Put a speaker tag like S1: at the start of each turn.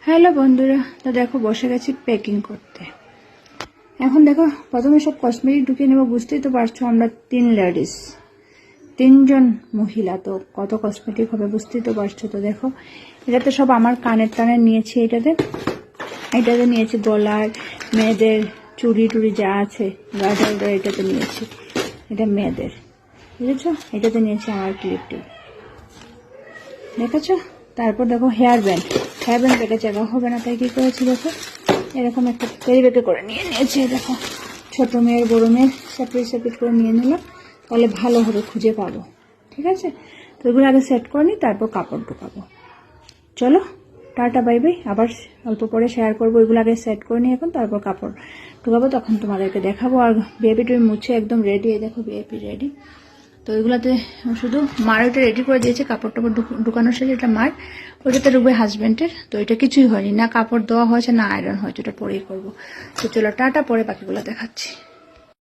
S1: Hello বন্ধুরা, তো দেখো বসে গেছি প্যাকিং করতে। এখন দেখো প্রথমে সব কসমেটিক ঢুকিয়ে নেবো। বুঝতেই তো পারছো আমরা তিনজন মহিলা, তো কত কসমেটিক হবে বুঝতেই তো পারছো। তো দেখো এটাতে সব আমার কানের নিয়েছি, এটাতে নিয়েছি গলার, মেয়েদের চুড়ি টুড়ি যা আছে গার্ডার, এটাতে নিয়েছি, এটা মেয়েদের, বুঝেছো। এটাতে নিয়েছি আমার ক্লিপ দেখেছো। তারপর দেখো হেয়ার ব্যান্ড ব্যাগে জায়গা হবে না, তাই কি করেছি দেখো এরকম একটা ক্যারি ব্যাগে করে নিয়েছি। দেখো ছোট মেয়ের বড় মেয়ের সেপারেট করে নিয়ে নিলাম, তাহলে ভালো হবে খুঁজে পাবো। ঠিক আছে, তো এগুলো আগে সেট করে নিই, তারপর কাপড় ঢুকাবো। চলো টাটা বাই বাই, আবার অল্প পরে শেয়ার করবো। এগুলো আগে সেট করে নিই এখন, তারপর কাপড় ঢুকাবো, তখন তোমাদেরকে দেখাবো। আর বিএপি মুছে একদম রেডি, দেখো বিএপি রেডি। তো এগুলাতে শুধু মার ওটা রেডি করে দিয়েছে, কাপড় টাপড় ঢুকানোর সাথে এটা মার, ওইটাতে ঢুকবে হাজব্যান্ডের। তো এটা কিছুই হয়নি, না কাপড় দেওয়া হয়েছে না আয়রন হয়েছে, ওটা পরেই করবো। তো চলো টাটা, পরে বাকিগুলো দেখাচ্ছি।